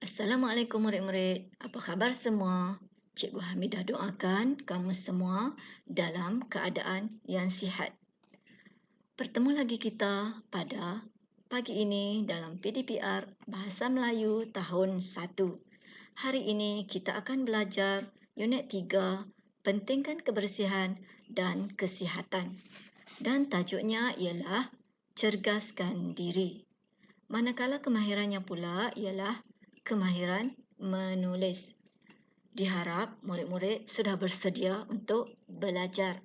Assalamualaikum murid-murid. Apa khabar semua? Cikgu Hamidah doakan kamu semua dalam keadaan yang sihat. Bertemu lagi kita pada pagi ini dalam PDPR Bahasa Melayu tahun 1. Hari ini kita akan belajar unit 3, pentingkan kebersihan dan kesihatan. Dan tajuknya ialah cergaskan diri. Manakala kemahirannya pula ialah kemahiran menulis. Diharap murid-murid sudah bersedia untuk belajar.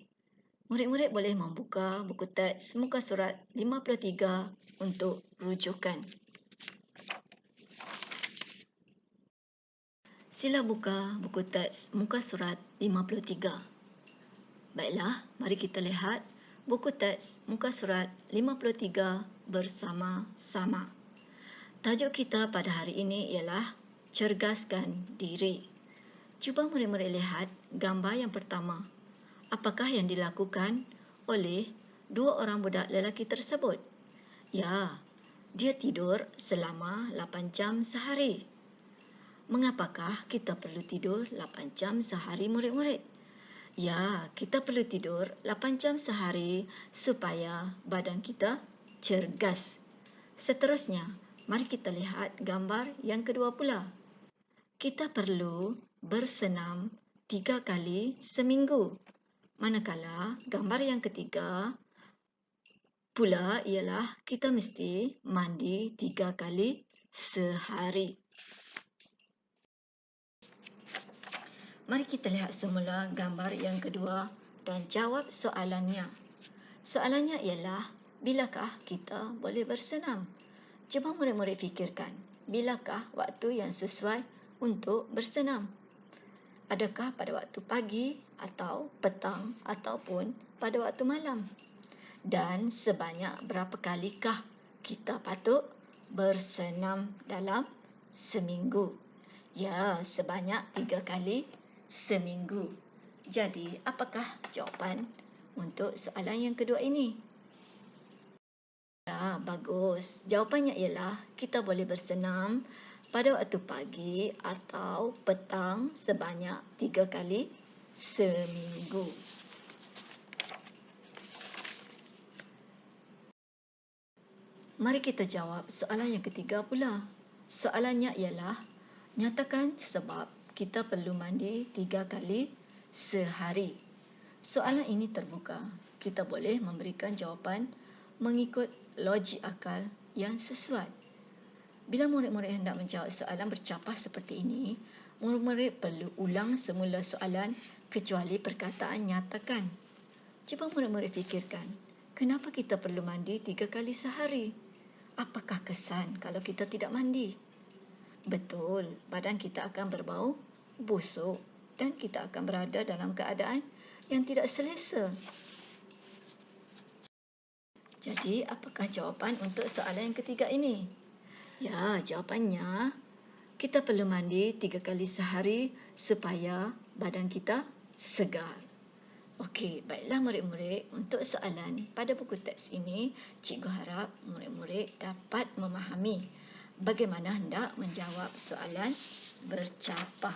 Murid-murid boleh membuka buku teks muka surat 53 untuk rujukan. Sila buka buku teks muka surat 53. Baiklah, mari kita lihat buku teks muka surat 53 bersama-sama. Tajuk kita pada hari ini ialah cergaskan diri. Cuba murid-murid lihat gambar yang pertama. Apakah yang dilakukan oleh dua orang budak lelaki tersebut? Ya, dia tidur selama 8 jam sehari. Mengapakah kita perlu tidur 8 jam sehari murid-murid? Ya, kita perlu tidur 8 jam sehari supaya badan kita cergas. Seterusnya, mari kita lihat gambar yang kedua pula. Kita perlu bersenam 3 kali seminggu. Manakala gambar yang ketiga pula ialah kita mesti mandi 3 kali sehari. Mari kita lihat semula gambar yang kedua dan jawab soalannya. Soalannya ialah, bilakah kita boleh bersenam? Cuba murid-murid fikirkan, bilakah waktu yang sesuai untuk bersenam? Adakah pada waktu pagi atau petang ataupun pada waktu malam? Dan sebanyak berapa kalikah kita patut bersenam dalam seminggu? Ya, sebanyak 3 kali seminggu. Jadi, apakah jawapan untuk soalan yang kedua ini? Ya, bagus. Jawapannya ialah kita boleh bersenam pada waktu pagi atau petang sebanyak 3 kali seminggu. Mari kita jawab soalan yang ketiga pula. Soalannya ialah, nyatakan sebab kita perlu mandi 3 kali sehari. Soalan ini terbuka. Kita boleh memberikan jawapan mengikut logik akal yang sesuai. Bila murid-murid hendak menjawab soalan bercapah seperti ini, murid-murid perlu ulang semula soalan kecuali perkataan nyatakan. Cuba murid-murid fikirkan, kenapa kita perlu mandi 3 kali sehari? Apakah kesan kalau kita tidak mandi? Betul, badan kita akan berbau busuk dan kita akan berada dalam keadaan yang tidak selesa. Jadi, apakah jawapan untuk soalan yang ketiga ini? Ya, jawapannya, kita perlu mandi 3 kali sehari supaya badan kita segar. Okey, baiklah murid-murid, untuk soalan pada buku teks ini, cikgu harap murid-murid dapat memahami bagaimana hendak menjawab soalan bercapah.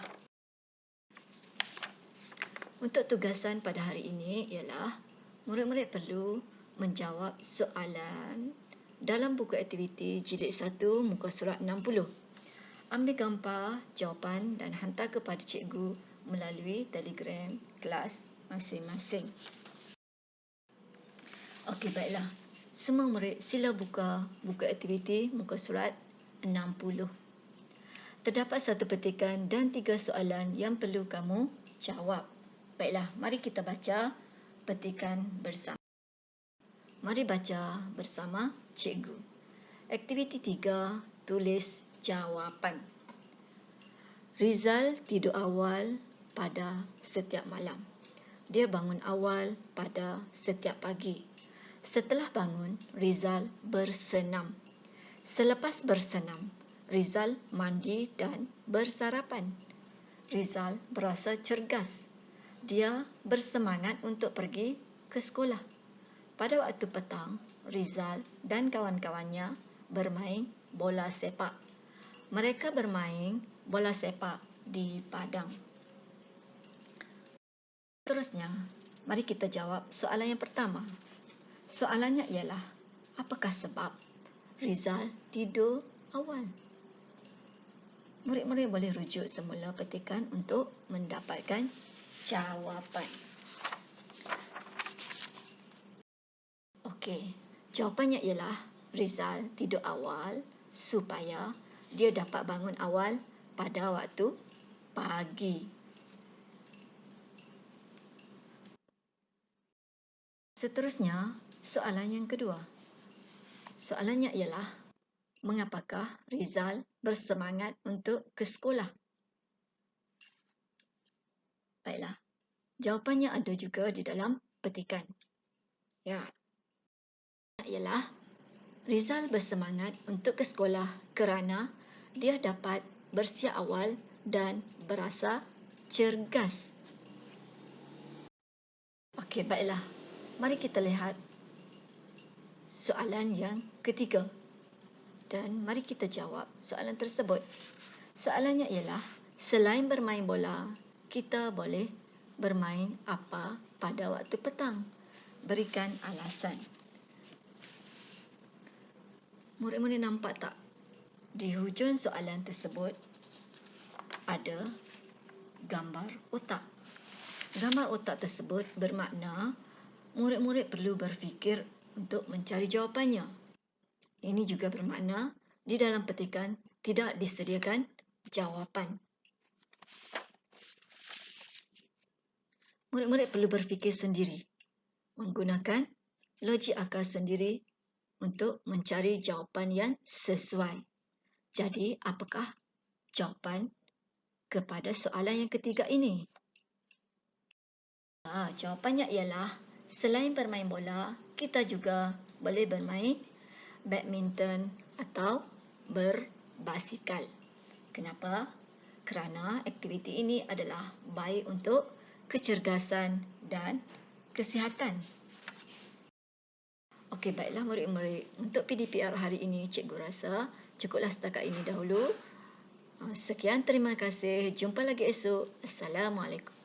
Untuk tugasan pada hari ini ialah murid-murid perlu menjawab soalan dalam buku aktiviti jilid 1 muka surat 60. Ambil gambar jawapan dan hantar kepada cikgu melalui Telegram kelas masing-masing. Okey, baiklah. Semua murid sila buka buku aktiviti muka surat 60. Terdapat satu petikan dan 3 soalan yang perlu kamu jawab. Baiklah, mari kita baca petikan bersama. Mari baca bersama cikgu. Aktiviti 3, tulis jawapan. Rizal tidur awal pada setiap malam. Dia bangun awal pada setiap pagi. Setelah bangun, Rizal bersenam. Selepas bersenam, Rizal mandi dan bersarapan. Rizal berasa cergas. Dia bersemangat untuk pergi ke sekolah. Pada waktu petang, Rizal dan kawan-kawannya bermain bola sepak. Mereka bermain bola sepak di padang. Seterusnya, mari kita jawab soalan yang pertama. Soalannya ialah, apakah sebab Rizal tidur awal? Murid-murid boleh rujuk semula petikan untuk mendapatkan jawapan. Okey, jawapannya ialah Rizal tidur awal supaya dia dapat bangun awal pada waktu pagi. Seterusnya, soalan yang kedua. Soalannya ialah, mengapakah Rizal bersemangat untuk ke sekolah? Baiklah, jawapannya ada juga di dalam petikan. Ya. Ialah Rizal bersemangat untuk ke sekolah kerana dia dapat bersiap awal dan berasa cergas. Okey, baiklah. Mari kita lihat soalan yang ketiga. Dan mari kita jawab soalan tersebut. Soalannya ialah, selain bermain bola, kita boleh bermain apa pada waktu petang? Berikan alasan. Murid-murid nampak tak? Di hujung soalan tersebut ada gambar otak. Gambar otak tersebut bermakna murid-murid perlu berfikir untuk mencari jawapannya. Ini juga bermakna di dalam petikan tidak disediakan jawapan. Murid-murid perlu berfikir sendiri, menggunakan logik akal sendiri untuk mencari jawapan yang sesuai. Jadi, apakah jawapan kepada soalan yang ketiga ini? Jawapannya ialah, selain bermain bola, kita juga boleh bermain badminton atau berbasikal. Kenapa? Kerana aktiviti ini adalah baik untuk kecergasan dan kesihatan. Okey, baiklah murid-murid. Untuk PDPR hari ini, cikgu rasa cukuplah setakat ini dahulu. Sekian, terima kasih. Jumpa lagi esok. Assalamualaikum.